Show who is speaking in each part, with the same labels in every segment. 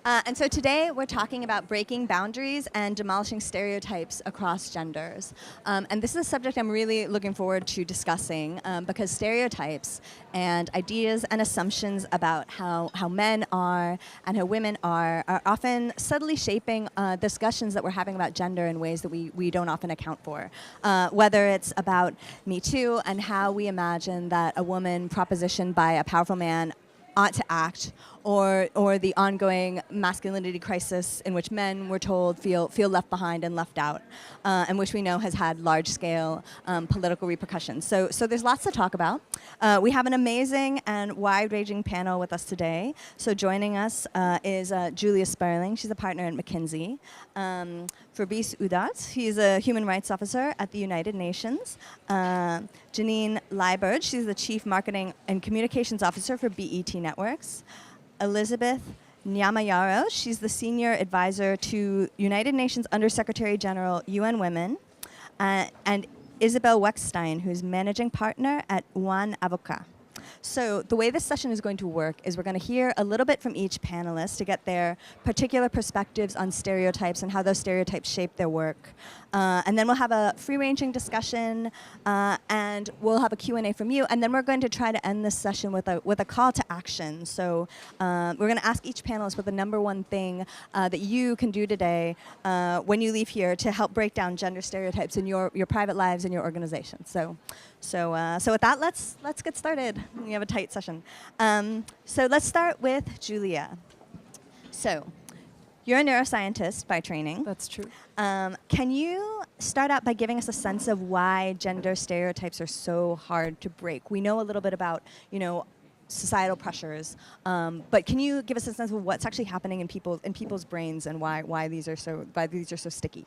Speaker 1: And so today we're talking about breaking boundaries and demolishing stereotypes across genders. And this is a subject I'm really looking forward to discussing because stereotypes and ideas and assumptions about how men are and how women are often subtly shaping discussions that we're having about gender in ways that we don't often account for. Whether it's about Me Too and how we imagine that a woman propositioned by a powerful man ought to act, or the ongoing masculinity crisis in which men, we're told, feel left behind and left out, and which we know has had large-scale political repercussions. So there's lots to talk about. We have an amazing and wide-ranging panel with us today. So joining us is Julia Sperling. She's a partner at McKinsey. Fabrice Udat, he's a human rights officer at the United Nations. Janine Liebert, she's the Chief Marketing and Communications Officer for BET Networks. Elizabeth Nyamayaro, she's the Senior Advisor to United Nations Undersecretary General, UN Women. And Isabel Weckstein, who's Managing Partner at One Avocat. So the way this session is going to work is we're going to hear a little bit from each panelist to get their particular perspectives on stereotypes and how those stereotypes shape their work. And then we'll have a free-ranging discussion, and we'll have a Q&A from you. And then we're going to try to end this session with a call to action. So we're going to ask each panelist what the number one thing that you can do today when you leave here to help break down gender stereotypes in your private lives and your organization. So with that, let's get started. We have a tight session. So let's start with Julia. So you're a neuroscientist by training.
Speaker 2: That's true.
Speaker 1: Can you start out by giving us a sense of why gender stereotypes are so hard to break? We know a little bit about, societal pressures, but can you give us a sense of what's actually happening in people's brains and why these are so sticky?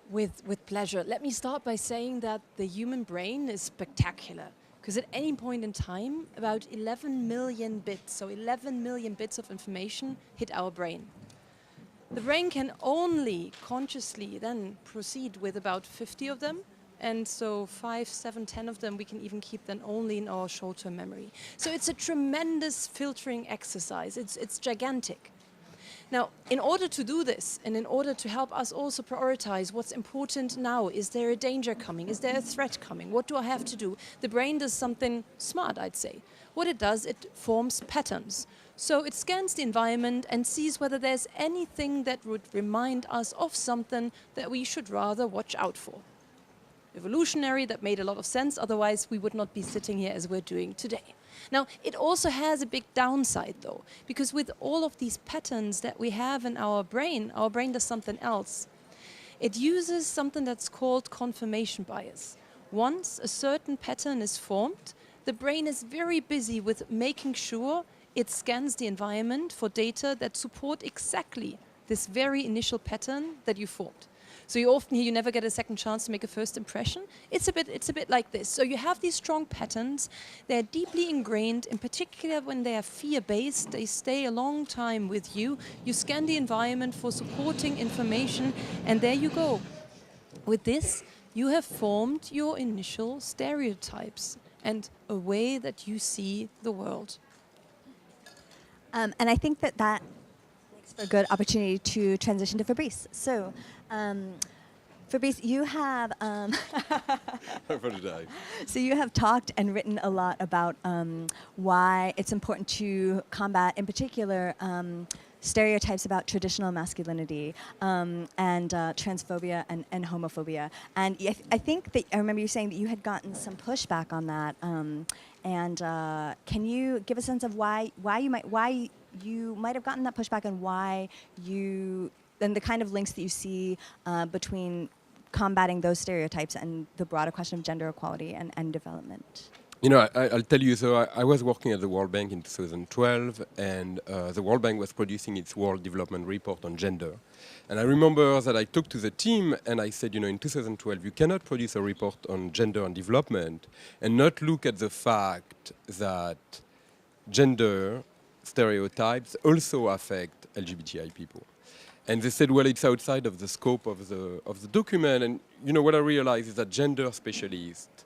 Speaker 2: With pleasure. Let me start by saying that the human brain is spectacular. Because at any point in time, about 11 million bits, so 11 million bits of information hit our brain. The brain can only consciously then proceed with about 50 of them. And so 5, 7, 10 of them, we can even keep them only in our short-term memory. So it's a tremendous filtering exercise. It's gigantic. Now, in order to do this, and in order to help us also prioritize what's important now, is there a danger coming? Is there a threat coming? What do I have to do? The brain does something smart, I'd say. What it does, it forms patterns. So it scans the environment and sees whether there's anything that would remind us of something that we should rather watch out for. Evolutionary, that made a lot of sense, otherwise we would not be sitting here as we're doing today. Now, it also has a big downside, though, because with all of these patterns that we have in our brain does something else. It uses something that's called confirmation bias. Once a certain pattern is formed, the brain is very busy with making sure it scans the environment for data that support exactly this very initial pattern that you formed. So you often hear you never get a second chance to make a first impression. It's a bit like this. So you have these strong patterns. They're deeply ingrained, in particular when they are fear-based. They stay a long time with you. You scan the environment for supporting information, and there you go. With this, you have formed your initial stereotypes and a way that you see the world.
Speaker 1: And I think that makes for a good opportunity to transition to Fabrice. So, Fabrice, you have so you have talked and written a lot about why it's important to combat, in particular, stereotypes about traditional masculinity and transphobia and homophobia. And I think that I remember you saying that you had gotten some pushback on that. And can you give a sense of why you might have gotten that pushback and the kind of links that you see between combating those stereotypes and the broader question of gender equality and development?
Speaker 3: I'll tell you, so I was working at the World Bank in 2012, and the World Bank was producing its World Development Report on gender. And I remember that I talked to the team, and I said, in 2012, you cannot produce a report on gender and development and not look at the fact that gender stereotypes also affect LGBTI people. And they said, well, it's outside of the scope of the document. And what I realized is that gender specialists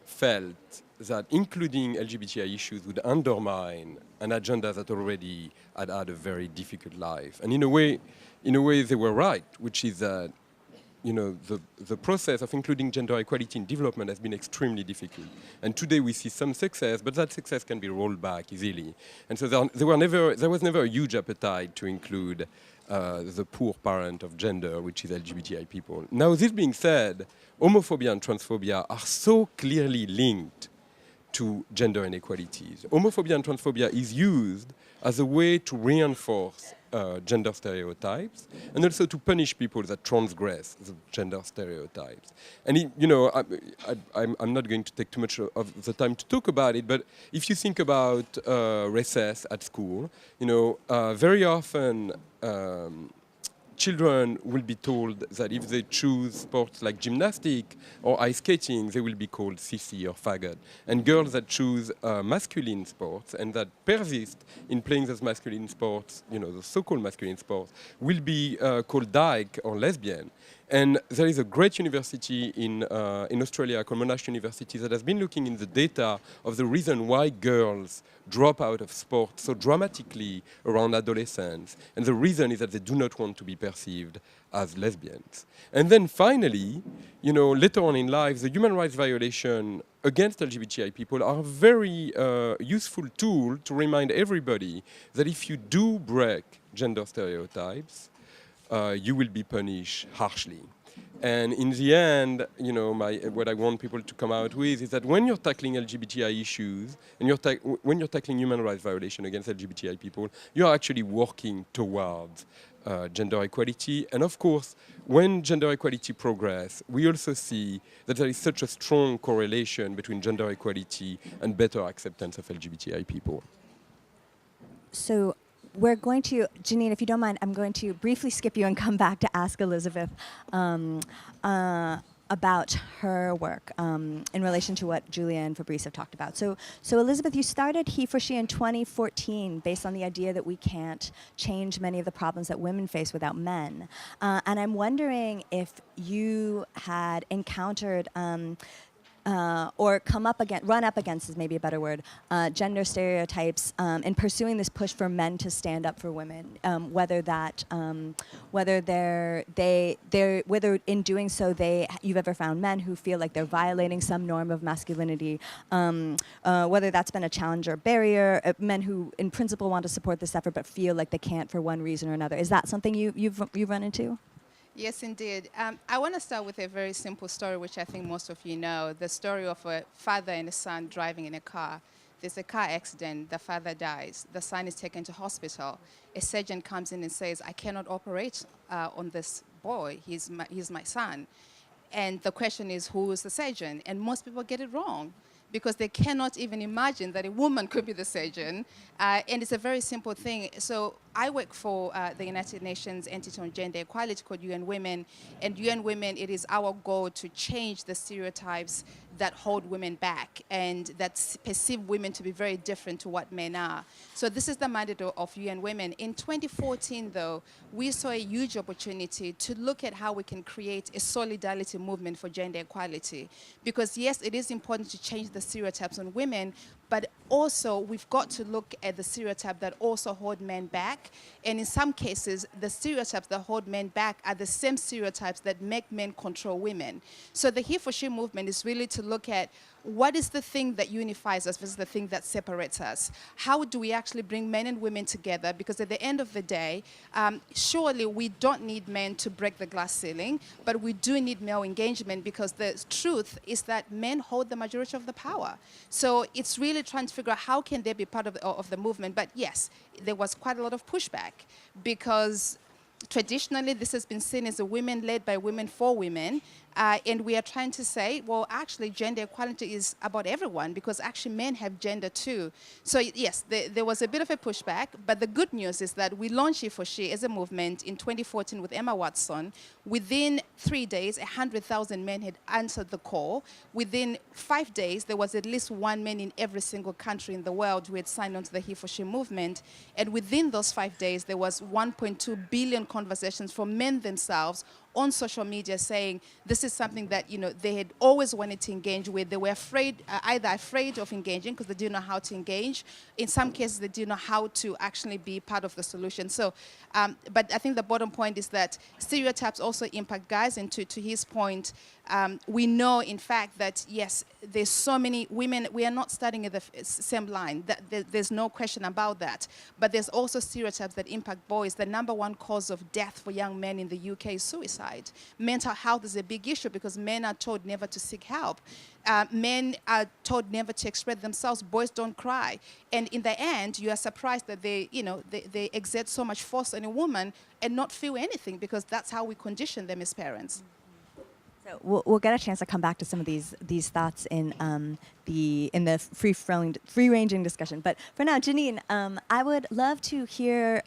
Speaker 3: felt that including LGBTI issues would undermine an agenda that already had had a very difficult life. And in a way, they were right, which is that the process of including gender equality in development has been extremely difficult. And today we see some success, but that success can be rolled back easily. And so there was never a huge appetite to include the poor parent of gender, which is LGBTI people. Now, this being said, homophobia and transphobia are so clearly linked to gender inequalities. Homophobia and transphobia is used as a way to reinforce gender stereotypes and also to punish people that transgress the gender stereotypes. And I'm not going to take too much of the time to talk about it, but if you think about recess at school, very often children will be told that if they choose sports like gymnastics or ice skating, they will be called sissy or faggot. And girls that choose masculine sports and that persist in playing those masculine sports, the so-called masculine sports, will be called dyke or lesbian. And there is a great university in Australia called Monash University that has been looking in the data of the reason why girls drop out of sport so dramatically around adolescence. And the reason is that they do not want to be perceived as lesbians. And then finally, later on in life, the human rights violation against LGBTI people are a very useful tool to remind everybody that if you do break gender stereotypes, you will be punished harshly. And in the end, what I want people to come out with is that when you're tackling LGBTI issues and when you're tackling human rights violation against LGBTI people, you're actually working towards gender equality. And of course, when gender equality progress, we also see that there is such a strong correlation between gender equality and better acceptance of LGBTI people.
Speaker 1: So we're going to, Janine, if you don't mind, I'm going to briefly skip you and come back to ask Elizabeth about her work in relation to what Julia and Fabrice have talked about. So Elizabeth, you started He for She in 2014 based on the idea that we can't change many of the problems that women face without men. And I'm wondering if you had encountered or run up against is maybe a better word, gender stereotypes in pursuing this push for men to stand up for women, whether in doing so you've ever found men who feel like they're violating some norm of masculinity, whether that's been a challenge or barrier, men who in principle want to support this effort but feel like they can't for one reason or another. Is that something you've run into?
Speaker 4: Yes, indeed. I want to start with a very simple story, which I think most of you know, the story of a father and a son driving in a car. There's a car accident. The father dies. The son is taken to hospital. A surgeon comes in and says, I cannot operate on this boy. He's my son. And the question is, who is the surgeon? And most people get it wrong, because they cannot even imagine that a woman could be the surgeon. And it's a very simple thing. So I work for the United Nations Entity on Gender Equality called UN Women. And UN Women, it is our goal to change the stereotypes that hold women back and that perceive women to be very different to what men are. So this is the mandate of UN Women. In 2014, though, we saw a huge opportunity to look at how we can create a solidarity movement for gender equality. Because yes, it is important to change the stereotypes on women, but also we've got to look at the stereotype that also hold men back. And in some cases, the stereotypes that hold men back are the same stereotypes that make men control women. So the He for She movement is really to look at what is the thing that unifies us versus the thing that separates us. How do we actually bring men and women together? Because at the end of the day, surely we don't need men to break the glass ceiling, but we do need male engagement, because the truth is that men hold the majority of the power. So it's really trying to figure out how can they be part of the movement. But yes, there was quite a lot of pushback, because traditionally this has been seen as a women led by women for women. And we are trying to say, well, actually, gender equality is about everyone, because actually men have gender too. So yes, there was a bit of a pushback, but the good news is that we launched He for She as a movement in 2014 with Emma Watson. Within 3 days, 100,000 men had answered the call. Within 5 days, there was at least one man in every single country in the world who had signed on to the He for She movement. And within those 5 days, there was 1.2 billion conversations from men themselves on social media saying this is something that, you know, they had always wanted to engage with. They were afraid, either afraid of engaging because they didn't know how to engage. In some cases, they didn't know how to actually be part of the solution. So, but I think the bottom point is that stereotypes also impact guys. And to his point, we know, in fact, that yes, there's so many women. We are not starting at the same line. There's no question about that. But there's also stereotypes that impact boys. The number one cause of death for young men in the UK is suicide. Mental health is a big issue because men are told never to seek help. Men are told never to express themselves. Boys don't cry. And in the end, you are surprised that they exert so much force on a woman and not feel anything because that's how we condition them as parents.
Speaker 1: So we'll get a chance to come back to some of these thoughts in the free-ranging discussion. But for now, Janine, I would love to hear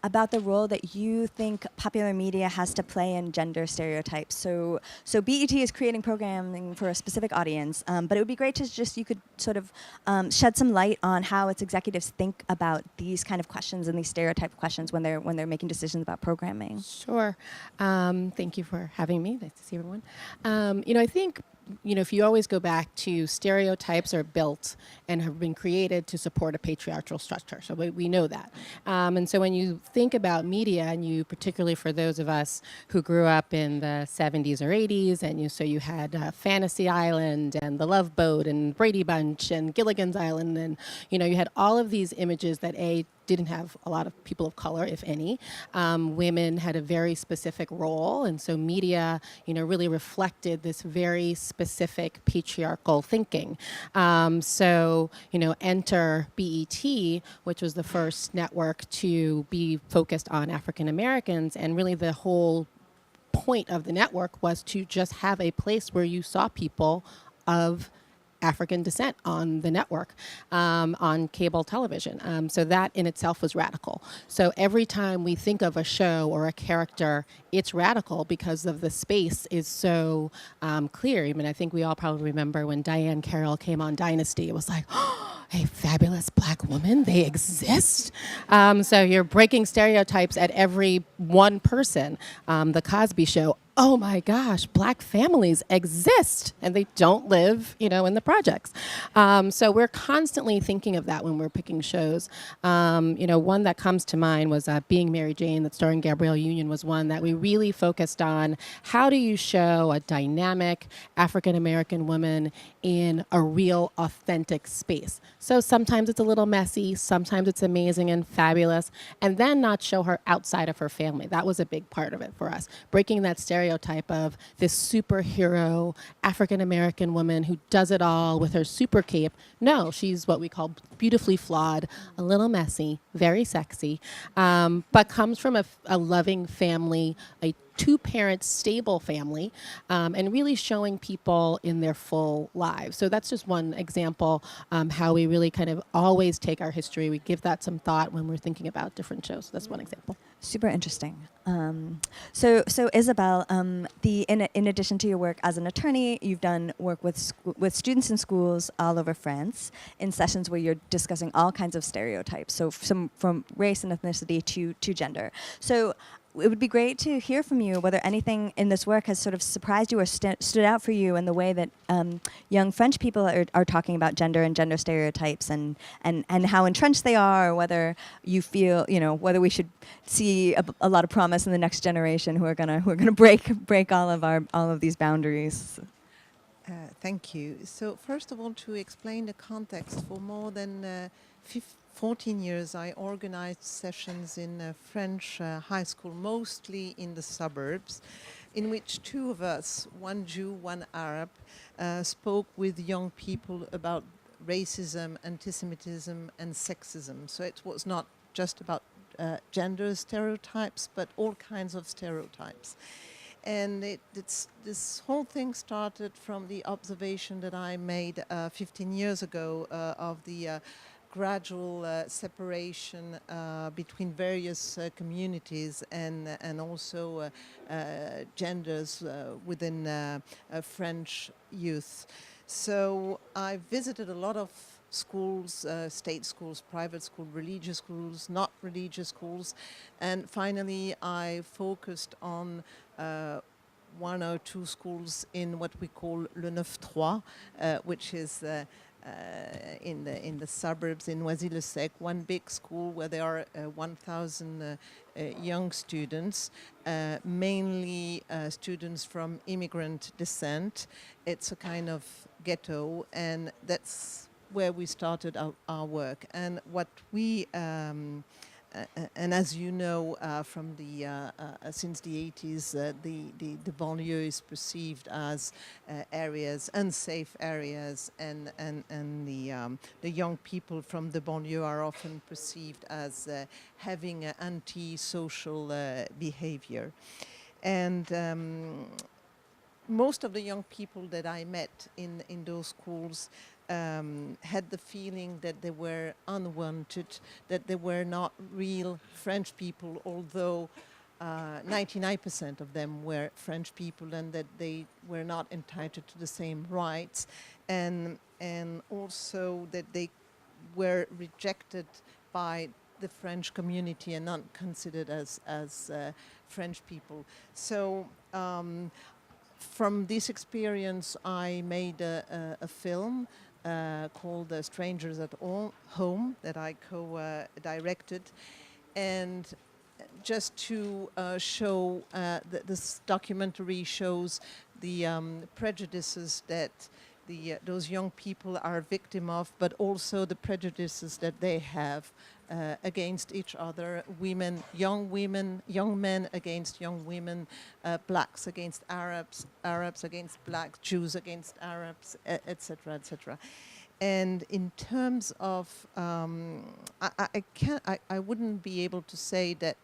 Speaker 1: about the role that you think popular media has to play in gender stereotypes. So BET is creating programming for a specific audience, but it would be great to you could sort of shed some light on how its executives think about these kind of questions and these stereotype questions when they're making decisions about programming.
Speaker 5: Sure. Thank you for having me. Nice to see everyone. I think, if you always go back to stereotypes are built and have been created to support a patriarchal structure. So we know that. And so when you think about media, and you, particularly for those of us who grew up in the 70s or 80s, and you had Fantasy Island and The Love Boat and Brady Bunch and Gilligan's Island, and, you had all of these images that didn't have a lot of people of color, if any. Women had a very specific role, and so media, really reflected this very specific patriarchal thinking. Enter BET, which was the first network to be focused on African Americans, and really the whole point of the network was to just have a place where you saw people of African descent on the network, on cable television. So that in itself was radical. So every time we think of a show or a character, it's radical because of the space is so clear. I mean, I think we all probably remember when Diane Carroll came on Dynasty. It was like, oh, a fabulous black woman, they exist. So you're breaking stereotypes at every one person. The Cosby Show, oh my gosh, black families exist and they don't live, in the projects. So we're constantly thinking of that when we're picking shows. One that comes to mind was Being Mary Jane, that starring Gabrielle Union, was one that we really focused on. How do you show a dynamic African-American woman in a real, authentic space? So sometimes it's a little messy, sometimes it's amazing and fabulous, and then not show her outside of her family. That was a big part of it for us, breaking that stereotype of this superhero African-American woman who does it all with her super cape. No, she's what we call beautifully flawed, a little messy, very sexy, but comes from a loving family, a two-parent stable family, and really showing people in their full lives. So that's just one example, how we really kind of always take our history. We give that some thought when we're thinking about different shows. That's one example.
Speaker 1: Super interesting. So Isabel, in addition to your work as an attorney, you've done work with students in schools all over France in sessions where you're discussing all kinds of stereotypes. So from race and ethnicity to gender. So it would be great to hear from you whether anything in this work has sort of surprised you or stood out for you in the way that young French people are talking about gender and gender stereotypes and how entrenched they are, or whether you feel, whether we should see a lot of promise in the next generation who are gonna break all of these boundaries.
Speaker 6: Thank you. So first of all, to explain the context, for more than 14 years, I organized sessions in French high school, mostly in the suburbs, in which two of us, one Jew, one Arab, spoke with young people about racism, anti-Semitism, and sexism. So it was not just about gender stereotypes, but all kinds of stereotypes. And this whole thing started from the observation that I made 15 years ago of the gradual separation between various communities and also genders within French youth. So I visited a lot of schools, state schools, private schools, religious schools, not religious schools, and finally I focused on one or two schools in what we call le 9-3, which is in the suburbs in Noisy-le-Sec, one big school where there are 1,000 young students, mainly students from immigrant descent. It's a kind of ghetto, and that's where we started our work. And what we and as you know from the since the 80s, the banlieue is perceived as areas, unsafe areas, and the young people from the banlieue are often perceived as having anti-social behavior. And most of the young people that I met in those schools had the feeling that they were unwanted, that they were not real French people, although 99% of them were French people, and that they were not entitled to the same rights, and also that they were rejected by the French community and not considered as French people. So from this experience, I made a film called Strangers at Home that I co-directed. And just to show, this documentary shows the prejudices that those young people are victim of, but also the prejudices that they have against each other, young men against young women, blacks against Arabs, Arabs against blacks, Jews against Arabs, etc., etc. And in terms of, I wouldn't be able to say that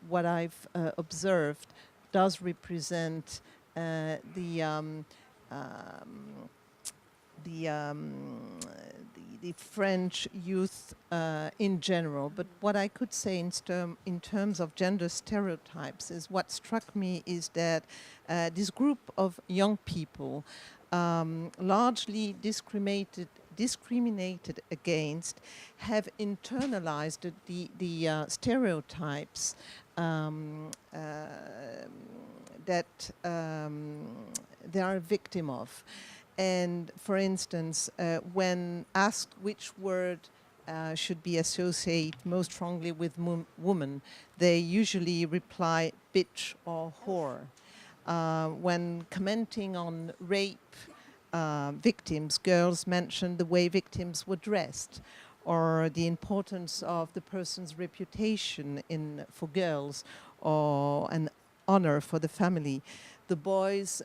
Speaker 6: what I've observed does represent the French youth in general. But what I could say in terms of gender stereotypes is what struck me is that this group of young people, largely discriminated against, have internalized the stereotypes that they are a victim of. And for instance, when asked which word should be associated most strongly with woman, they usually reply bitch or whore. When commenting on rape victims, girls mention the way victims were dressed, or the importance of the person's reputation for girls, or an honor for the family. The boys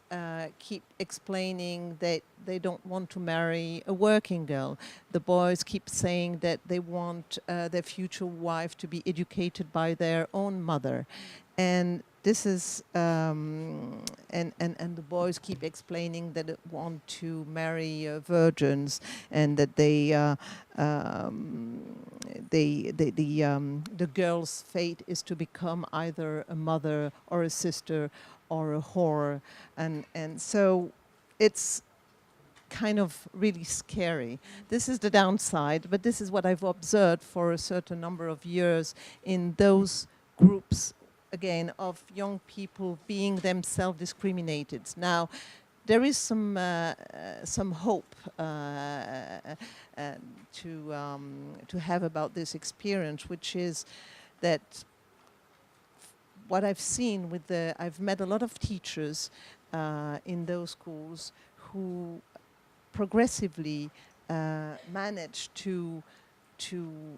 Speaker 6: keep explaining that they don't want to marry a working girl. The boys keep saying that they want their future wife to be educated by their own mother. And this is, and the boys keep explaining that they want to marry virgins, and that the girl's fate is to become either a mother or a sister or a whore, and so it's kind of really scary. This is the downside, but this is what I've observed for a certain number of years in those groups, again, of young people being themselves discriminated. Now, there is some hope to have about this experience, which is that what I've seen I've met a lot of teachers in those schools who progressively managed to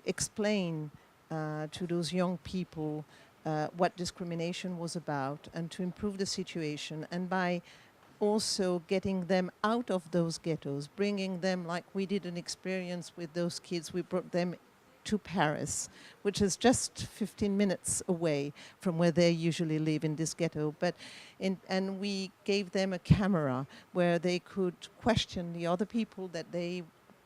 Speaker 6: explain to those young people what discrimination was about, and to improve the situation, and by also getting them out of those ghettos, bringing them, like we did an experience with those kids, we brought them to Paris, which is just 15 minutes away from where they usually live in this ghetto. And we gave them a camera where they could question the other people that they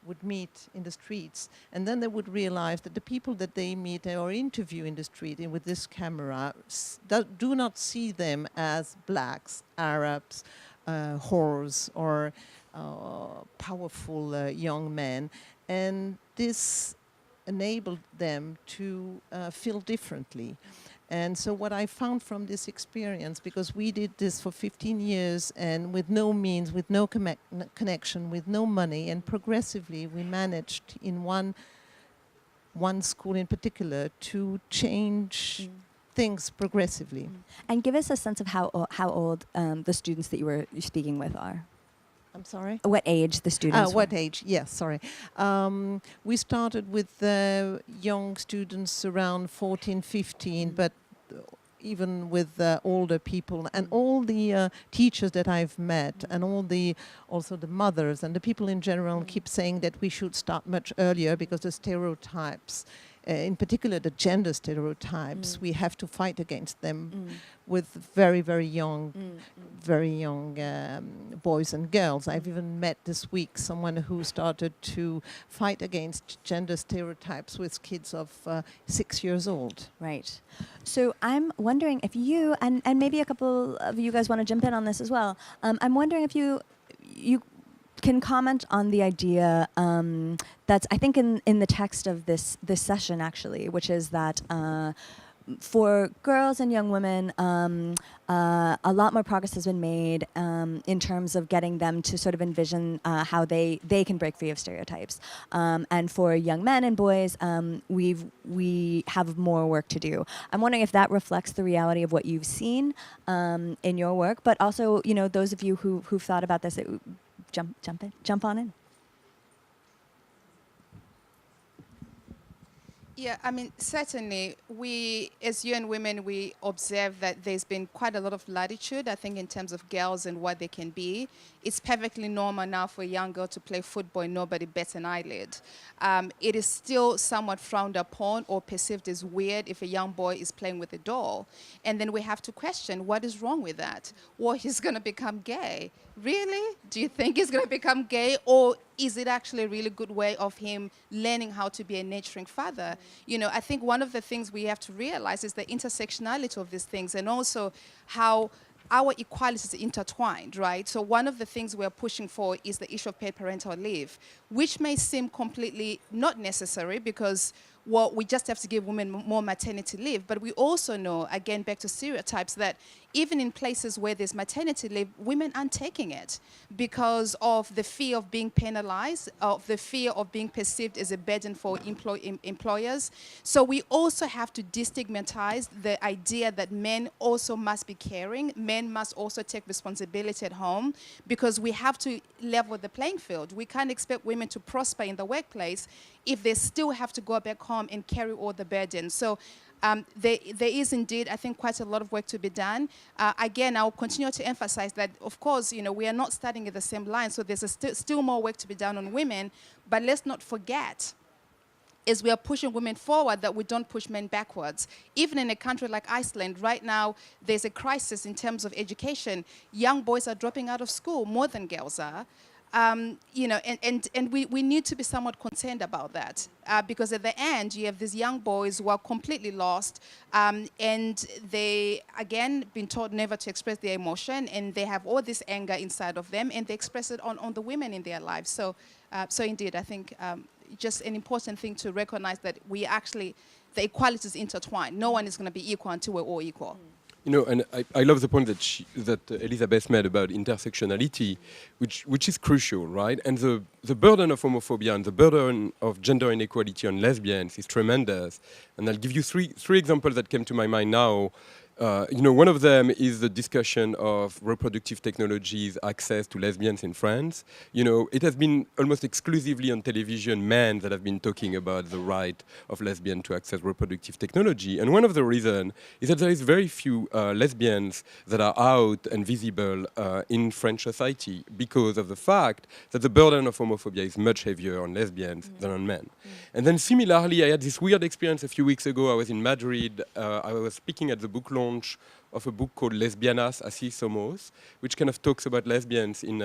Speaker 6: would meet in the streets, and then they would realize that the people that they meet or interview in the street with this camera do not see them as blacks, Arabs, whores, or powerful young men. And this enabled them to feel differently. And so what I found from this experience, because we did this for 15 years and with no means, with no connection, with no money, and progressively we managed in one school in particular to change things progressively.
Speaker 1: And give us a sense of how old the students that you were speaking with are.
Speaker 6: I'm sorry?
Speaker 1: What age the students were.
Speaker 6: What age? Yes, sorry. We started with young students around 14, 15, but even with older people and all the teachers that I've met and also the mothers and the people in general keep saying that we should start much earlier because the stereotypes, in particular the gender stereotypes, we have to fight against them with very, very young boys and girls. I've even met this week someone who started to fight against gender stereotypes with kids of 6 years old.
Speaker 1: Right. So I'm wondering if you, and maybe a couple of you guys want to jump in on this as well. I'm wondering if you can comment on the idea that's, I think, in the text of this session, actually, which is that for girls and young women, a lot more progress has been made in terms of getting them to sort of envision how they can break free of stereotypes. And for young men and boys, we have more work to do. I'm wondering if that reflects the reality of what you've seen in your work, but also, you know, those of you who've thought about this, jump on in.
Speaker 4: Yeah, I mean, certainly, we, as UN women, we observe that there's been quite a lot of latitude, I think, in terms of girls and what they can be. It's perfectly normal now for a young girl to play football and nobody bats an eyelid. It is still somewhat frowned upon or perceived as weird if a young boy is playing with a doll. And then we have to question, what is wrong with that? Or he's going to become gay. Really? Do you think he's going to become gay? Or is it actually a really good way of him learning how to be a nurturing father? You know, I think one of the things we have to realize is the intersectionality of these things and also how our equality is intertwined, right? So one of the things we're pushing for is the issue of paid parental leave, which may seem completely not necessary because, well, we just have to give women more maternity leave. But we also know, again, back to stereotypes, that even in places where there's maternity leave, women aren't taking it because of the fear of being penalized, of the fear of being perceived as a burden for employers. So we also have to destigmatize the idea that men also must be caring, men must also take responsibility at home, because we have to level the playing field. We can't expect women to prosper in the workplace if they still have to go back home and carry all the burden. So there is indeed, I think, quite a lot of work to be done. Again, I'll continue to emphasize that, of course, you know, we are not starting at the same line, so there's still more work to be done on women, but let's not forget, as we are pushing women forward, that we don't push men backwards. Even in a country like Iceland, right now, there's a crisis in terms of education. Young boys are dropping out of school more than girls are. You know, and we need to be somewhat concerned about that because at the end you have these young boys who are completely lost and they, again, been taught never to express their emotion, and they have all this anger inside of them and they express it on the women in their lives. So, so indeed, I think just an important thing to recognize that we actually, the equality is intertwined. No one is going to be equal until we're all equal.
Speaker 3: You know, and I love the point that Elizabeth made about intersectionality, which is crucial, right? And the burden of homophobia and the burden of gender inequality on lesbians is tremendous. And I'll give you three examples that came to my mind now. You know, one of them is the discussion of reproductive technologies access to lesbians in France. You know, it has been almost exclusively on television men that have been talking about the right of lesbians to access reproductive technology. And one of the reasons is that there is very few lesbians that are out and visible in French society because of the fact that the burden of homophobia is much heavier on lesbians than on men. And then similarly, I had this weird experience a few weeks ago. I was in Madrid. I was speaking at the book launch of a book called Lesbianas, Así Somos, which kind of talks about lesbians in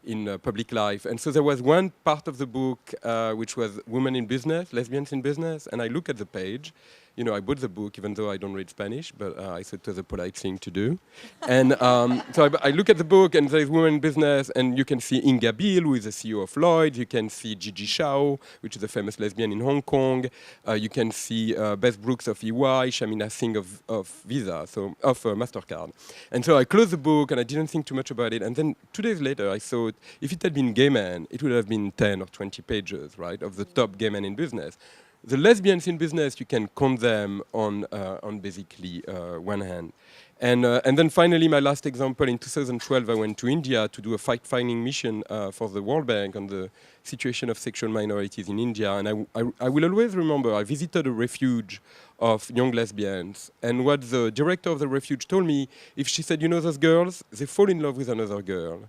Speaker 3: in public life. And so there was one part of the book which was women in business, lesbians in business, and I look at the page. You know, I bought the book, even though I don't read Spanish, but I thought it was a polite thing to do. And so I look at the book, and there's women in business, and you can see Inga Bill, who is the CEO of Lloyd. You can see Gigi Shao, which is a famous lesbian in Hong Kong. You can see Beth Brooks of EY, Shamina Singh of Visa, so of MasterCard. And so I closed the book, and I didn't think too much about it. And then 2 days later, I thought, if it had been gay men, it would have been 10 or 20 pages, right, of the top gay men in business. The lesbians in business, you can count them on basically one hand. And then finally, my last example, in 2012, I went to India to do a fact-finding mission for the World Bank on the situation of sexual minorities in India. And I will always remember, I visited a refuge of young lesbians. And what the director of the refuge told me, if she said, you know those girls, they fall in love with another girl.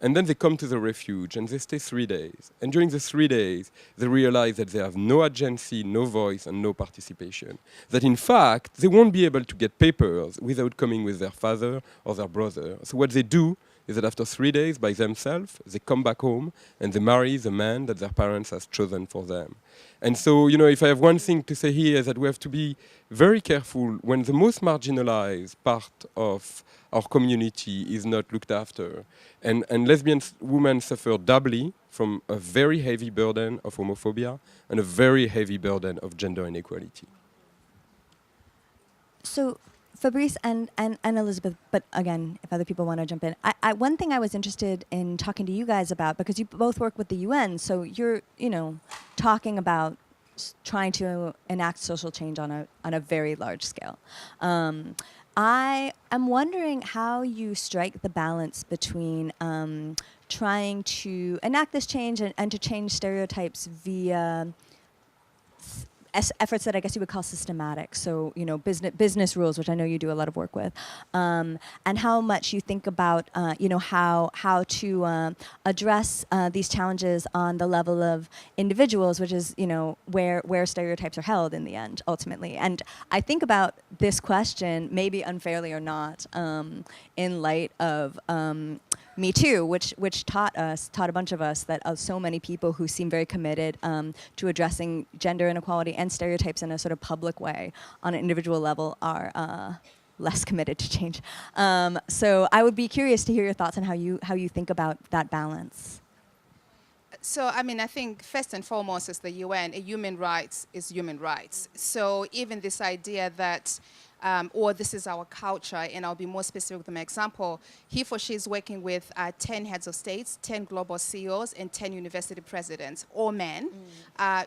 Speaker 3: And then they come to the refuge and they stay 3 days. And during the 3 days, they realize that they have no agency, no voice, and no participation. That in fact, they won't be able to get papers without coming with their father or their brother. So what they do is that after 3 days by themselves, they come back home and they marry the man that their parents have chosen for them. And so, you know, if I have one thing to say here is that we have to be very careful when the most marginalized part of our community is not looked after. And lesbian women suffer doubly from a very heavy burden of homophobia and a very heavy burden of gender inequality.
Speaker 1: So Fabrice and Elizabeth, but again, if other people want to jump in, one thing I was interested in talking to you guys about, because you both work with the UN, so you're, you know, talking about trying to enact social change on a very large scale. I am wondering how you strike the balance between trying to enact this change and to change stereotypes via efforts that I guess you would call systematic. So, you know, business rules, which I know you do a lot of work with, and how much you think about, you know, how to address these challenges on the level of individuals, which is, you know, where stereotypes are held in the end, ultimately. And I think about this question, maybe unfairly or not, in light of Me Too, which taught a bunch of us that so many people who seem very committed to addressing gender inequality and stereotypes in a sort of public way on an individual level are less committed to change. So I would be curious to hear your thoughts on how you think about that balance.
Speaker 4: So, I mean, I think first and foremost as the UN, human rights is human rights. So even this idea that or this is our culture, and I'll be more specific with my example. He for she is working with 10 heads of states, 10 global CEOs, and 10 university presidents, all men,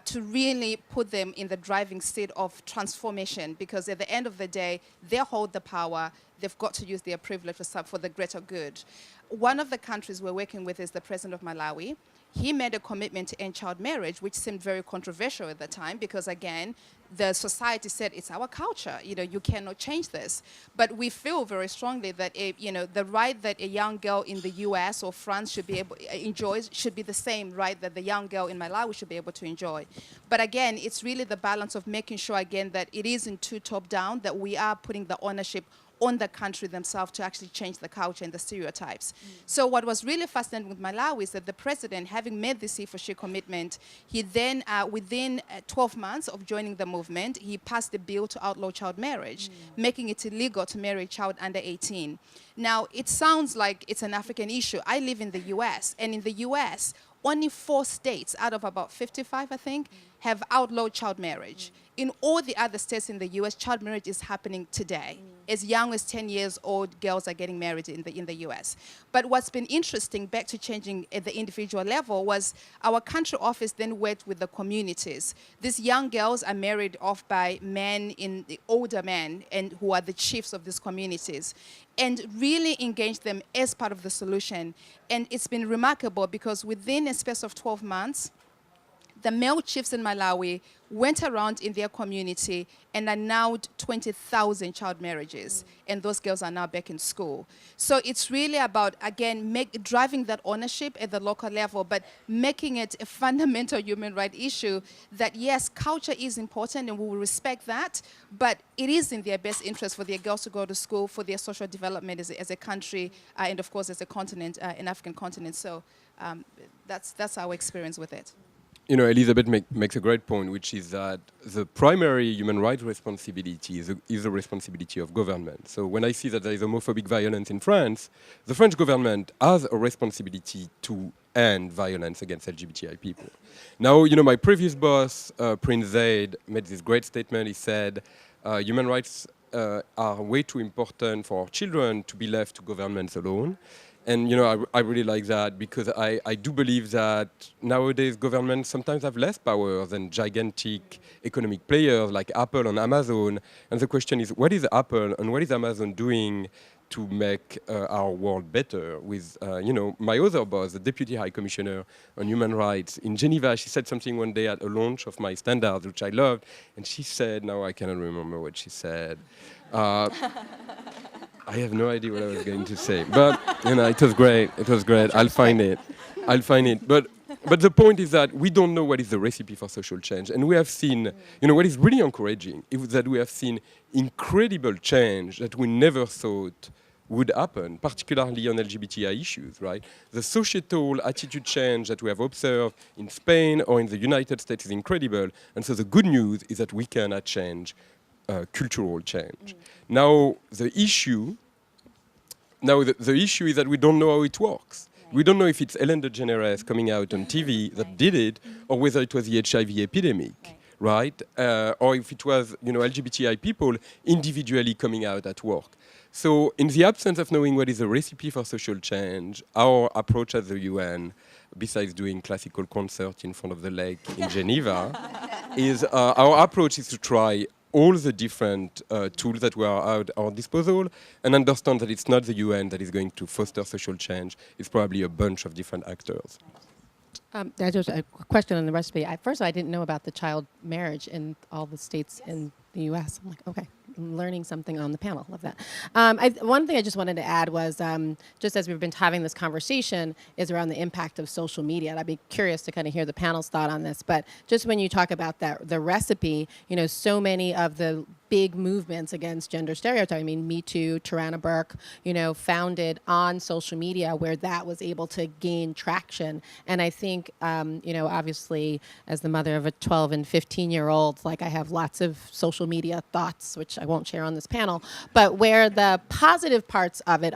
Speaker 4: to really put them in the driving seat of transformation, because at the end of the day, they hold the power. They've got to use their privilege for the greater good. One of the countries we're working with is the president of Malawi. He made a commitment to end child marriage, which seemed very controversial at the time because, again, the society said it's our culture. You know, you cannot change this. But we feel very strongly that, you know, the right that a young girl in the U.S. or France should be able enjoy should be the same right that the young girl in Malawi should be able to enjoy. But again, it's really the balance of making sure again that it isn't too top down, that we are putting the ownership on the country themselves to actually change the culture and the stereotypes. So what was really fascinating with Malawi is that the president, having made this he for she commitment, he then, within 12 months of joining the movement, he passed a bill to outlaw child marriage, making it illegal to marry a child under 18. Now, it sounds like it's an African issue. I live in the US, and in the US, only 4 states out of about 55, I think, have outlawed child marriage. In all the other states in the US, child marriage is happening today. As young as 10 years old, girls are getting married in the US. But what's been interesting, back to changing at the individual level, was our country office then worked with the communities. These young girls are married off by men, older men, and who are the chiefs of these communities, and really engage them as part of the solution. And it's been remarkable because within a space of 12 months, the male chiefs in Malawi went around in their community and annulled 20,000 child marriages, and those girls are now back in school. So it's really about, again, driving that ownership at the local level, but making it a fundamental human right issue that, yes, culture is important and we will respect that, but it is in their best interest for their girls to go to school, for their social development as a country, and of course as a continent, an African continent. So that's our experience with it.
Speaker 3: You know, Elizabeth makes a great point, which is that the primary human rights responsibility is the responsibility of government. So when I see that there is homophobic violence in France, the French government has a responsibility to end violence against LGBTI people. Now, you know, my previous boss, Prince Zaid, made this great statement. He said, human rights are way too important for our children to be left to governments alone. And, you know, I really like that because I do believe that nowadays governments sometimes have less power than gigantic economic players like Apple and Amazon. And the question is, what is Apple and what is Amazon doing to make our world better? With, you know, my other boss, the Deputy High Commissioner on Human Rights in Geneva, she said something one day at a launch of my standards, which I loved. And she said, now I cannot remember what she said. I have no idea what I was going to say, but you know, it was great. It was great. I'll find it. But the point is that we don't know what is the recipe for social change, and we have seen, you know, what is really encouraging is that we have seen incredible change that we never thought would happen, particularly on LGBTI issues, right? The societal attitude change that we have observed in Spain or in the United States is incredible, and so the good news is that we cannot change cultural change. Now the issue is that we don't know how it works. We don't know if it's Ellen DeGeneres coming out on TV that did it, or whether it was the HIV epidemic, right? Or if it was, you know, LGBTI people individually coming out at work. So in the absence of knowing what is the recipe for social change, our approach at the UN, besides doing classical concert in front of the lake in Geneva, is our approach is to try all the different tools that were at our disposal and understand that it's not the UN that is going to foster social change. It's probably a bunch of different actors.
Speaker 5: There's just a question on the recipe. First, I didn't know about the child marriage in all the states in the U.S. I'm like, okay, I'm learning something on the panel. Love that. One thing I just wanted to add was, just as we've been having this conversation, is around the impact of social media. And I'd be curious to kind of hear the panel's thought on this. But just when you talk about that, the recipe, you know, so many of the big movements against gender stereotyping, I mean, Me Too, Tarana Burke, you know, founded on social media where that was able to gain traction. And I think, you know, obviously, as the mother of a 12 and 15-year-old, like I have lots of social media thoughts, which I won't share on this panel, but where the positive parts of it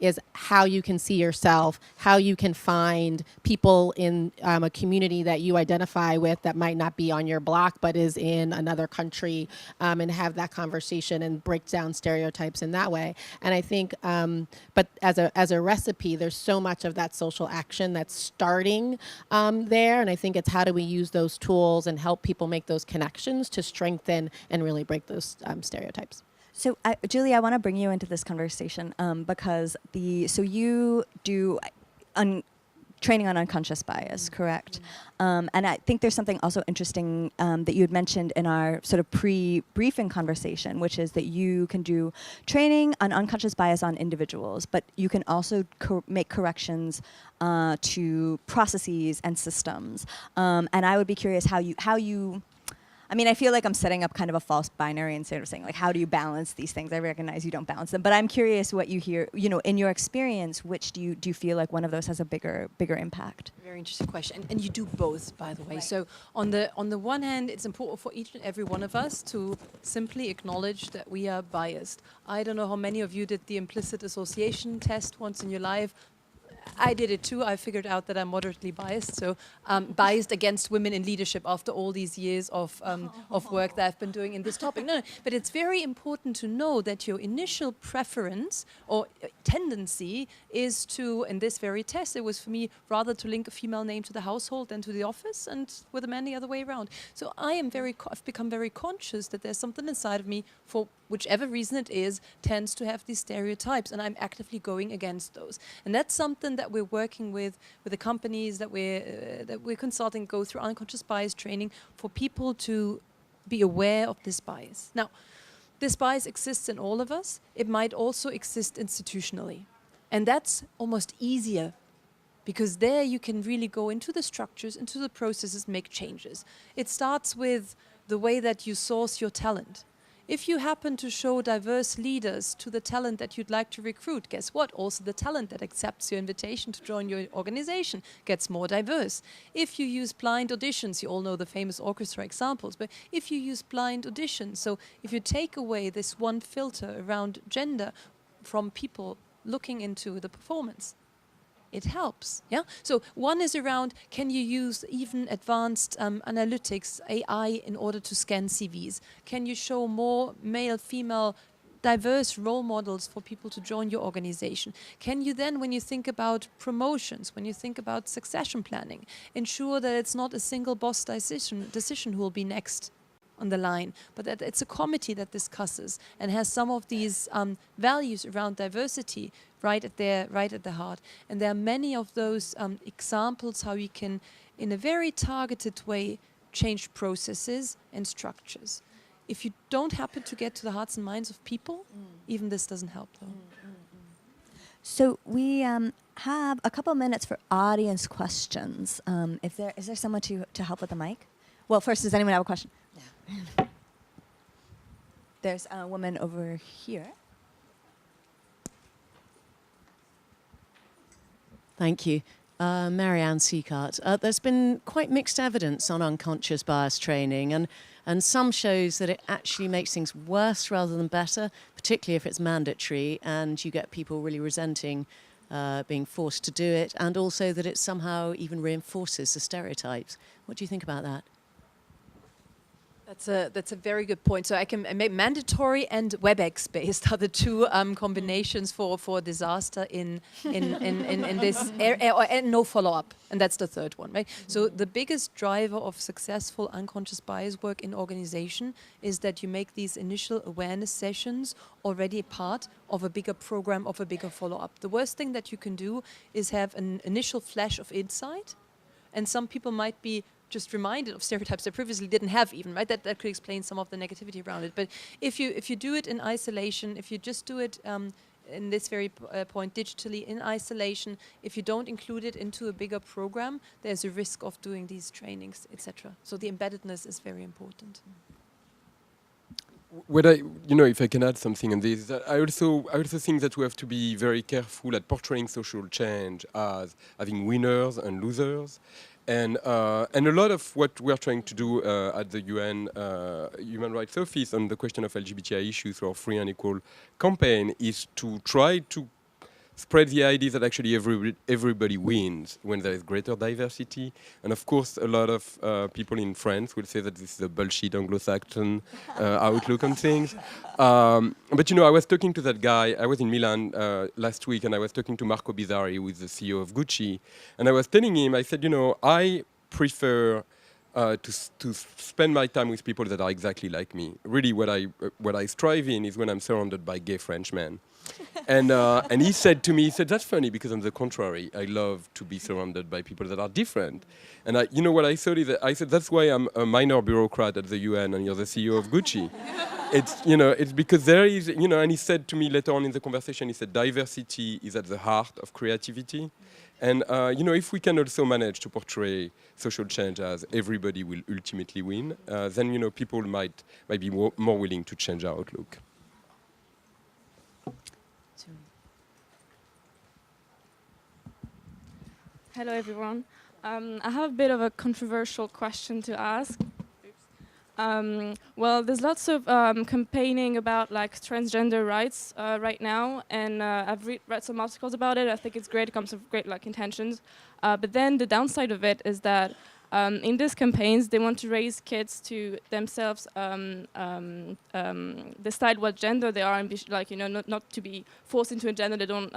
Speaker 5: is how you can see yourself, how you can find people in a community that you identify with that might not be on your block, but is in another country, and have that conversation and break down stereotypes in that way. And I think, but as a recipe, there's so much of that social action that's starting there. And I think it's how do we use those tools and help people make those connections to strengthen and really break those stereotypes.
Speaker 1: So, Julie, I want to bring you into this conversation because you do training on unconscious bias, correct? And I think there's something also interesting that you had mentioned in our sort of pre-briefing conversation, which is that you can do training on unconscious bias on individuals, but you can also make corrections to processes and systems. And I would be curious how you I mean, I feel like I'm setting up kind of a false binary instead of saying, like, how do you balance these things? I recognize you don't balance them, but I'm curious what you hear, you know, in your experience, which do you feel like one of those has a bigger impact?
Speaker 2: Very interesting question, and you do both, by the way.
Speaker 1: Right.
Speaker 2: So on the one hand, it's important for each and every one of us to simply acknowledge that we are biased. I don't know how many of you did the implicit association test once in your life. I did it too. I figured out that I'm moderately biased, so biased against women in leadership after all these years of work that I've been doing in this topic. No, but it's very important to know that your initial preference or tendency is to, in this very test, it was for me rather to link a female name to the household than to the office, and with a man the other way around. So I've become very conscious that there's something inside of me, for whichever reason it is, tends to have these stereotypes, and I'm actively going against those. And that's something women that we're working with the companies that we're consulting, go through unconscious bias training for people to be aware of this bias. Now, this bias exists in all of us. It might also exist institutionally. And that's almost easier, because there you can really go into the structures, into the processes, make changes. It starts with the way that you source your talent. If you happen to show diverse leaders to the talent that you'd like to recruit, guess what? Also the talent that accepts your invitation to join your organization gets more diverse. If you use blind auditions, you all know the famous orchestra examples, but if you use blind auditions, so if you take away this one filter around gender from people looking into the performance, it helps, yeah? So one is around, can you use even advanced analytics, AI, in order to scan CVs? Can you show more male, female, diverse role models for people to join your organization? Can you then, when you think about promotions, when you think about succession planning, ensure that it's not a single boss decision who will be next on the line, but that it's a committee that discusses and has some of these values around diversity right at the heart. And there are many of those examples how you can, in a very targeted way, change processes and structures. If you don't happen to get to the hearts and minds of people, even this doesn't help though.
Speaker 1: So we have a couple minutes for audience questions. Is there someone to help with the mic? Well, first, does anyone have a question? Yeah. There's a woman over here.
Speaker 7: Thank you. Marianne Seacart. There's been quite mixed evidence on unconscious bias training, and some shows that it actually makes things worse rather than better, particularly if it's mandatory and you get people really resenting being forced to do it, and also that it somehow even reinforces the stereotypes. What do you think about that?
Speaker 2: That's a very good point. So I can make mandatory and WebEx based are the two combinations for disaster in this area, and no follow up, and that's the third one, right? So the biggest driver of successful unconscious bias work in organization is that you make these initial awareness sessions already part of a bigger program, of a bigger follow up. The worst thing that you can do is have an initial flash of insight, and some people might be just reminded of stereotypes they previously didn't have even, right? That could explain some of the negativity around it. But if you do it in isolation, if you just do it in this very point digitally in isolation, if you don't include it into a bigger program, there's a risk of doing these trainings, etc. So the embeddedness is very important.
Speaker 3: What if I can add something on this, that I also think that we have to be very careful at portraying social change as having winners and losers. And a lot of what we're trying to do at the UN Human Rights Office on the question of LGBTI issues or free and equal campaign is to try to spread the idea that actually everybody wins when there is greater diversity. And of course, a lot of people in France will say that this is a bullshit Anglo-Saxon outlook on things. But I was talking to that guy. I was in Milan last week, and I was talking to Marco Bizzarri, who is the CEO of Gucci. And I was telling him, I said, I prefer to spend my time with people that are exactly like me. Really, what I strive in is when I'm surrounded by gay Frenchmen. And he said to me, that's funny, because on the contrary, I love to be surrounded by people that are different. And what I thought is that I said, that's why I'm a minor bureaucrat at the UN and you're the CEO of Gucci. It's because there is, and he said to me later on in the conversation, he said, diversity is at the heart of creativity. And, if we can also manage to portray social change as everybody will ultimately win, then, people might be more willing to change our outlook.
Speaker 8: Hello, everyone. I have a bit of a controversial question to ask. Well, there's lots of campaigning about transgender rights right now, and I've read some articles about it. I think it's great. It comes with great intentions. But then the downside of it is that in these campaigns, they want to raise kids to themselves decide what gender they are, and be not to be forced into a gender they don't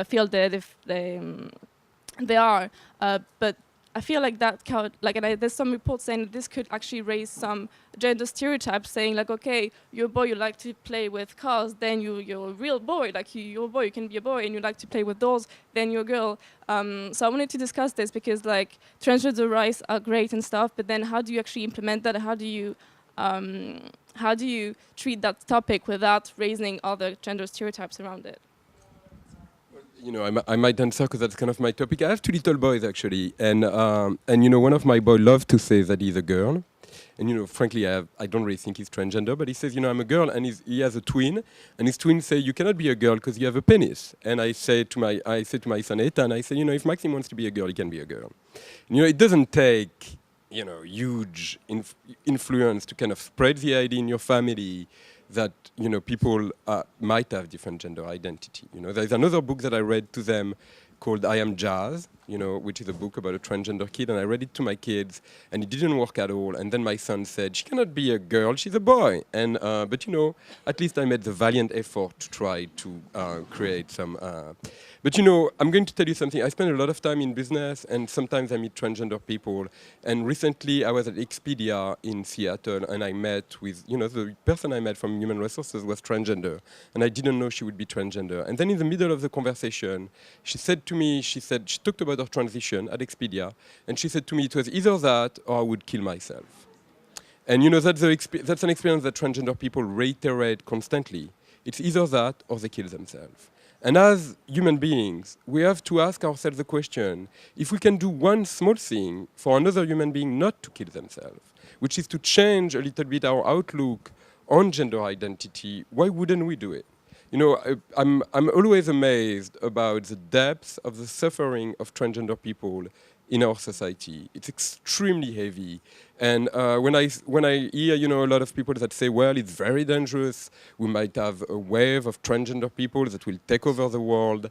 Speaker 8: feel that if they are. But I feel like that there's some reports saying that this could actually raise some gender stereotypes, saying like, okay, you're a boy, you like to play with cars, then you're a real boy, like you're a boy, you can be a boy, and you like to play with dolls, then you're a girl. So I wanted to discuss this because like transgender rights are great and stuff, but then how do you actually implement that? How do you treat that topic without raising other gender stereotypes around it?
Speaker 3: You know, I might answer because that's kind of my topic. I have two little boys actually, and you know, one of my boys loves to say that he's a girl, and you know, frankly, I don't really think he's transgender, but he says, you know, I'm a girl, and he has a twin, and his twin say, you cannot be a girl because you have a penis. And I say to my son Ethan, I say, you know, if Maxime wants to be a girl, he can be a girl. And, you know, it doesn't take, you know, huge influence to kind of spread the idea in your family that, you know, people might have different gender identity. You know, there's another book that I read to them called I Am Jazz, you know, which is a book about a transgender kid, and I read it to my kids, and it didn't work at all. And then my son said, she cannot be a girl, she's a boy. And but you know, at least I made the valiant effort to try to create some. But you know, I'm going to tell you something. I spend a lot of time in business, and sometimes I meet transgender people. And recently, I was at Expedia in Seattle, and I met with, you know, the person I met from Human Resources was transgender, and I didn't know she would be transgender. And then in the middle of the conversation, she said to me, she talked about her transition at Expedia, and she said to me, it was either that or I would kill myself. And you know, that's an experience that transgender people reiterate constantly. It's either that or they kill themselves. And as human beings, we have to ask ourselves the question, if we can do one small thing for another human being not to kill themselves, which is to change a little bit our outlook on gender identity, why wouldn't we do it? You know, I'm always amazed about the depth of the suffering of transgender people in our society. It's extremely heavy. And when I hear, you know, a lot of people that say, well, it's very dangerous, we might have a wave of transgender people that will take over the world,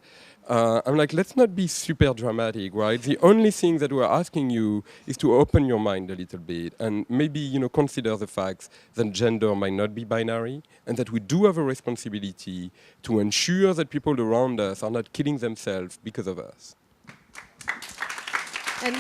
Speaker 3: I'm like, let's not be super dramatic, right? The only thing that we're asking you is to open your mind a little bit and maybe, you know, consider the fact that gender might not be binary and that we do have a responsibility to ensure that people around us are not killing themselves because of us.
Speaker 5: And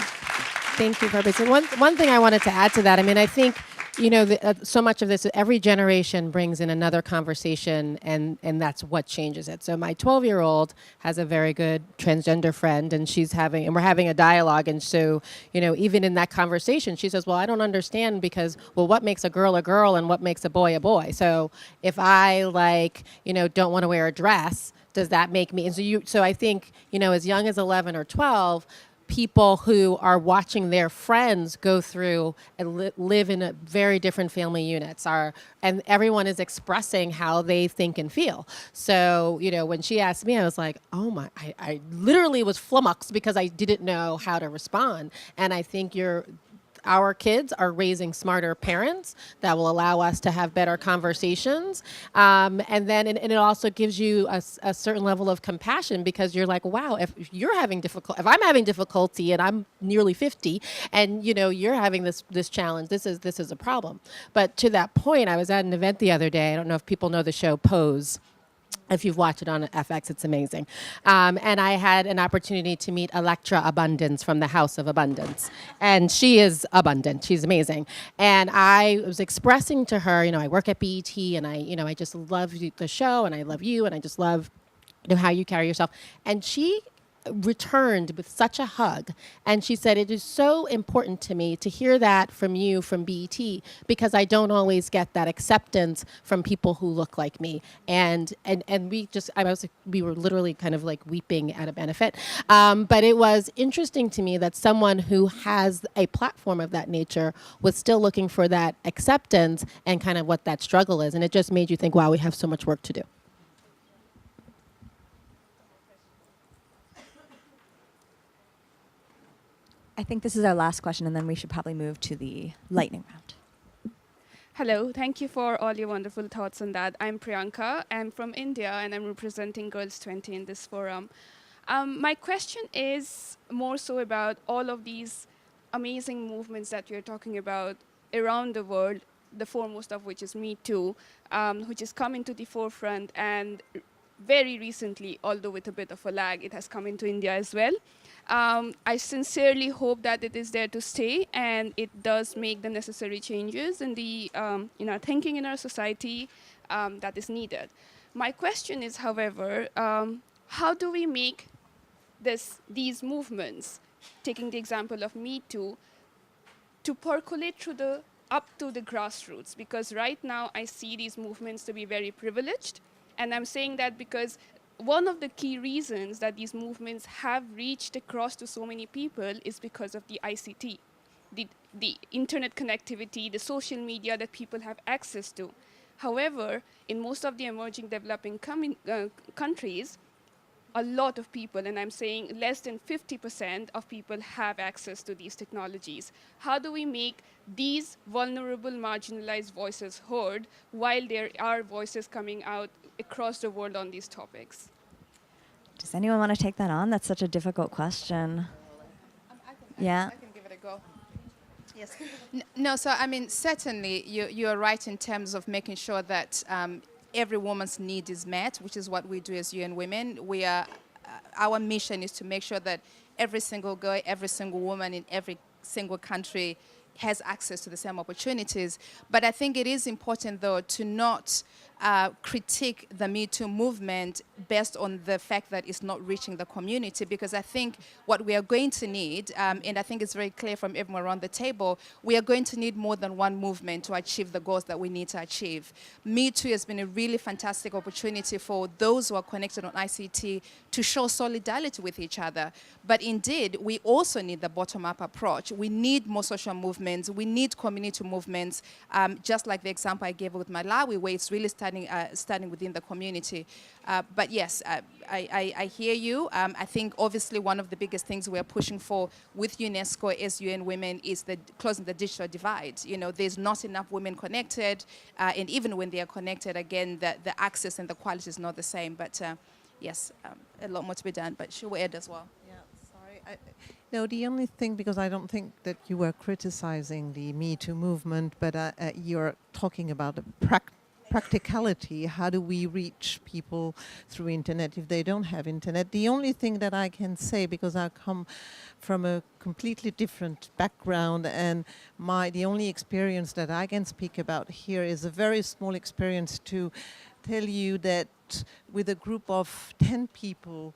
Speaker 5: thank you, Fabrice. And one thing I wanted to add to that, I mean, I think, you know, so much of this, every generation brings in another conversation, and that's what changes it. So my 12-year-old has a very good transgender friend, and we're having a dialogue. And so, you know, even in that conversation, she says, well, I don't understand because, well, what makes a girl and what makes a boy a boy? So if I, like, you know, don't want to wear a dress, does that make me? And so I think, you know, as young as 11 or 12, people who are watching their friends go through and live in a very different family units and everyone is expressing how they think and feel. So, you know, when she asked me, I was like, oh my, I literally was flummoxed because I didn't know how to respond. And I think our kids are raising smarter parents that will allow us to have better conversations. And it also gives you a certain level of compassion because you're like, wow, if I'm having difficulty and I'm nearly 50 and, you know, you're having this challenge, this is a problem. But to that point, I was at an event the other day. I don't know if people know the show Pose. If you've watched it on FX, it's amazing. And I had an opportunity to meet Electra Abundance from the House of Abundance. And she is abundant. She's amazing. And I was expressing to her, you know, I work at BET and I just love the show and I love you and I just love, you know, how you carry yourself. And she returned with such a hug, and she said, it is so important to me to hear that from you, from BET, because I don't always get that acceptance from people who look like me. And we were literally kind of like weeping at a benefit. But it was interesting to me that someone who has a platform of that nature was still looking for that acceptance and kind of what that struggle is. And it just made you think, wow, we have so much work to do.
Speaker 1: I think this is our last question, and then we should probably move to the lightning round.
Speaker 9: Hello, thank you for all your wonderful thoughts on that. I'm Priyanka, I'm from India, and I'm representing Girls 20 in this forum. My question is more so about all of these amazing movements that you're talking about around the world, the foremost of which is Me Too, which has come into the forefront, and very recently, although with a bit of a lag, it has come into India as well. I sincerely hope that it is there to stay and it does make the necessary changes in in our thinking in our society that is needed. My question is, however, how do we make these movements, taking the example of Me Too, to percolate up to the grassroots? Because right now I see these movements to be very privileged, and I'm saying that because one of the key reasons that these movements have reached across to so many people is because of the ICT, the internet connectivity, the social media that people have access to. However, in most of the emerging developing countries, a lot of people, and I'm saying less than 50% of people have access to these technologies. How do we make these vulnerable, marginalized voices heard while there are voices coming out across the world on these topics?
Speaker 1: Does anyone want to take that on? That's such a difficult question. Yeah.
Speaker 4: I can give it a go. Yes. No, so I mean, certainly you are right in terms of making sure that every woman's need is met, which is what we do as UN Women. We are, our mission is to make sure that every single girl, every single woman in every single country has access to the same opportunities. But I think it is important, though, to not critique the Me Too movement based on the fact that it's not reaching the community, because I think what we are going to need, and I think it's very clear from everyone around the table, we are going to need more than one movement to achieve the goals that we need to achieve. Me Too has been a really fantastic opportunity for those who are connected on ICT to show solidarity with each other. But indeed, we also need the bottom-up approach. We need more social movements. We need community movements, just like the example I gave with Malawi, where it's really starting within the community. But yes, I hear you. I think obviously one of the biggest things we are pushing for with UNESCO as UN Women is closing the digital divide. You know, there's not enough women connected, and even when they are connected, again, the access and the quality is not the same. But yes, a lot more to be done. But she will add as well.
Speaker 6: Yeah, sorry. No, the only thing, because I don't think that you were criticizing the Me Too movement, but you're talking about the practicality. How do we reach people through internet if they don't have internet? The only thing that I can say, because I come from a completely different background, and the only experience that I can speak about here is a very small experience to tell you that with a group of 10 people,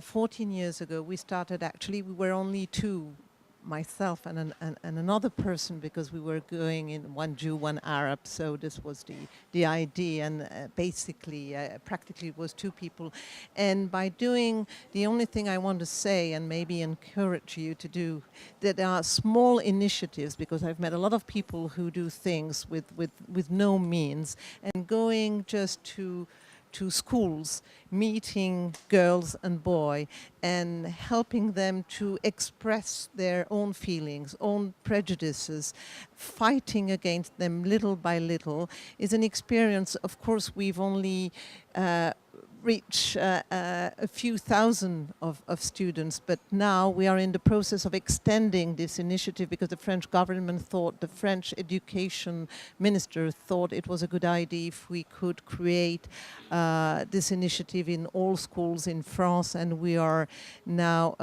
Speaker 6: 14 years ago, we started, actually, we were only two, myself and another person, because we were going in one Jew, one Arab, so this was the idea, and basically, practically it was two people. And by doing, the only thing I want to say, and maybe encourage you to do, that there are small initiatives, because I've met a lot of people who do things with no means, and going just to schools, meeting girls and boys, and helping them to express their own feelings, own prejudices, fighting against them little by little, is an experience. Of course, we've only reach a few thousand of students, but now we are in the process of extending this initiative, because the French government thought, the French education minister thought it was a good idea if we could create this initiative in all schools in France, and we are now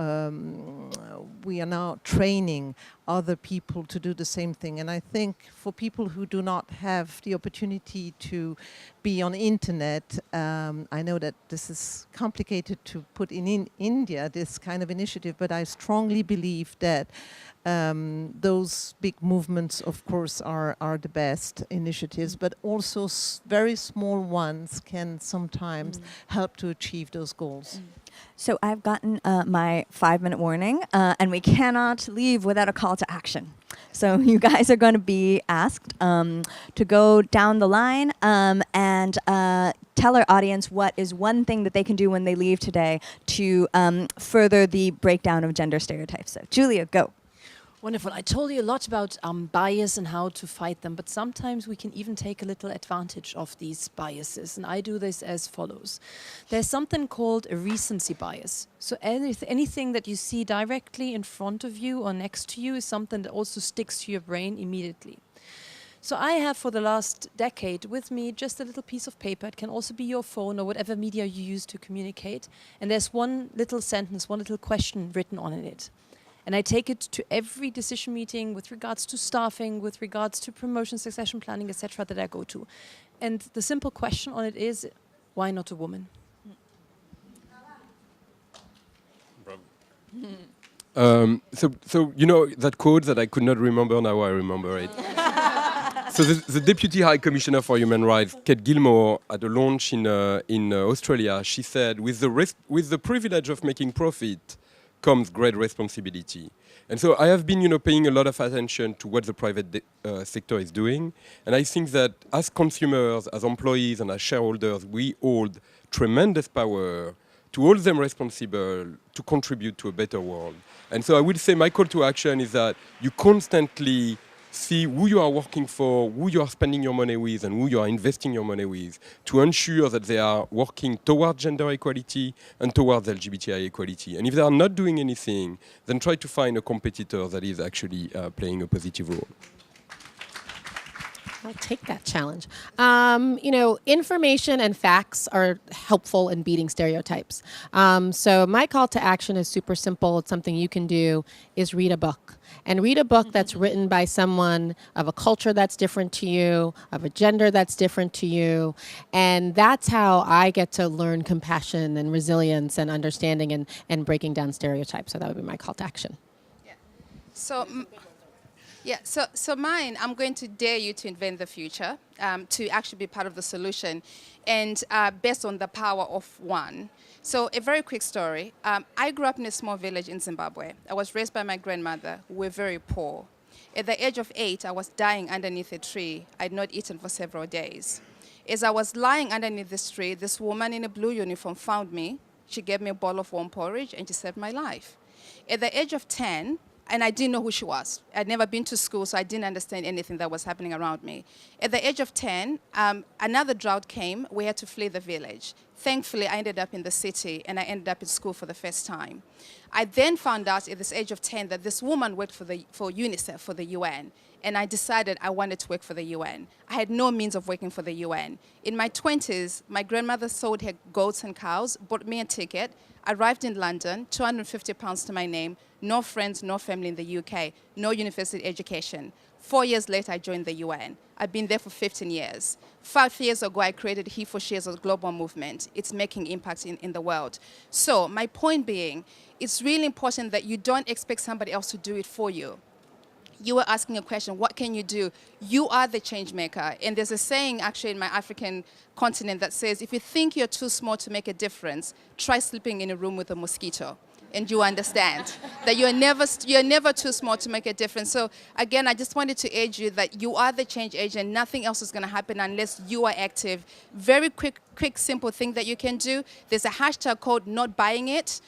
Speaker 6: training other people to do the same thing. And I think for people who do not have the opportunity to be on internet, I know that this is complicated to put in India, this kind of initiative, but I strongly believe that those big movements, of course, are the best initiatives, but also very small ones can sometimes help to achieve those goals.
Speaker 1: So I've gotten my 5-minute warning, and we cannot leave without a call to action. So you guys are going to be asked to go down the line and tell our audience what is one thing that they can do when they leave today to further the breakdown of gender stereotypes. So Julia, go.
Speaker 2: Wonderful. I told you a lot about bias and how to fight them, but sometimes we can even take a little advantage of these biases, and I do this as follows. There's something called a recency bias. So anything that you see directly in front of you or next to you is something that also sticks to your brain immediately. So I have for the last decade with me just a little piece of paper. It can also be your phone or whatever media you use to communicate. And there's one little sentence, one little question written on it. And I take it to every decision meeting with regards to staffing, with regards to promotion, succession planning, etc. that I go to. And the simple question on it is, why not a woman?
Speaker 3: So you know that quote that I could not remember, now I remember it. So the Deputy High Commissioner for Human Rights, Kate Gilmore, at a launch in Australia, she said, with the privilege of making profit comes great responsibility. And so I have been, paying a lot of attention to what the private sector is doing. And I think that as consumers, as employees, and as shareholders, we hold tremendous power to hold them responsible to contribute to a better world. And so I would say my call to action is that you constantly see who you are working for, who you are spending your money with, and who you are investing your money with to ensure that they are working towards gender equality and towards LGBTI equality. And if they are not doing anything, then try to find a competitor that is actually playing a positive role.
Speaker 5: I'll take that challenge. Information and facts are helpful in beating stereotypes. So my call to action is super simple. It's something you can do, is read a book. And read a book that's written by someone of a culture that's different to you, of a gender that's different to you. And that's how I get to learn compassion and resilience and understanding and breaking down stereotypes. So that would be my call to action.
Speaker 4: So mine, I'm going to dare you to invent the future, to actually be part of the solution, and based on the power of one. So a very quick story. I grew up in a small village in Zimbabwe. I was raised by my grandmother. We were very poor. At the age of 8, I was dying underneath a tree. I'd not eaten for several days. As I was lying underneath this tree, this woman in a blue uniform found me. She gave me a bowl of warm porridge, and she saved my life. At the age of 10, and I didn't know who she was. I'd never been to school, so I didn't understand anything that was happening around me. At the age of 10, another drought came. We had to flee the village. Thankfully, I ended up in the city, and I ended up in school for the first time. I then found out at this age of 10 that this woman worked for UNICEF, for the UN, and I decided I wanted to work for the UN. I had no means of working for the UN. In my 20s, my grandmother sold her goats and cows, bought me a ticket, arrived in London, £250 to my name, no friends, no family in the UK, no university education. 4 years later, I joined the UN. I've been there for 15 years. 5 years ago, I created He for She as a global movement. It's making impact in the world. So my point being, it's really important that you don't expect somebody else to do it for you. You were asking a question, what can you do? You are the change maker. And there's a saying actually in my African continent that says, if you think you're too small to make a difference, try sleeping in a room with a mosquito. And you understand that you're never too small to make a difference. So again, I just wanted to urge you that you are the change agent. Nothing else is going to happen unless you are active. Very quick, simple thing that you can do. There's a hashtag called Not Buying It.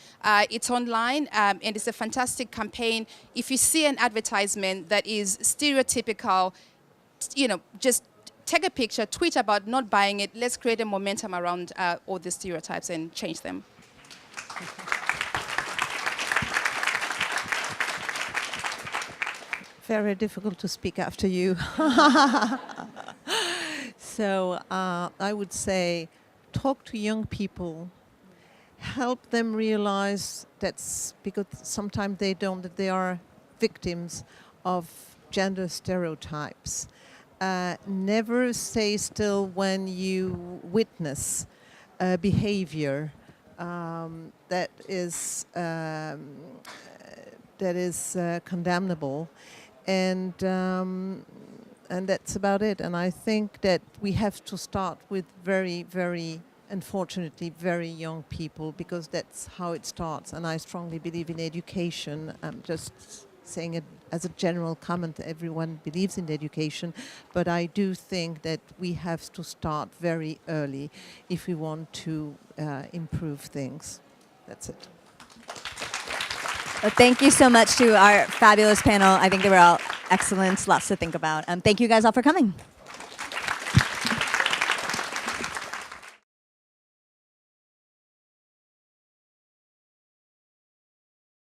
Speaker 4: It's online, and it's a fantastic campaign. If you see an advertisement that is stereotypical, just take a picture, tweet about not buying it. Let's create a momentum around all the stereotypes and change them.
Speaker 6: Very difficult to speak after you. So I would say talk to young people, help them realize that's because sometimes they don't, that they are victims of gender stereotypes. Never stay still when you witness behavior that is condemnable. And that's about it. And I think that we have to start with very, very, unfortunately, very young people, because that's how it starts. And I strongly believe in education. I'm just saying it as a general comment. Everyone believes in education. But I do think that we have to start very early if we want to improve things. That's it.
Speaker 1: Well, thank you so much to our fabulous panel. I think they were all excellent, lots to think about. Thank you guys all for coming.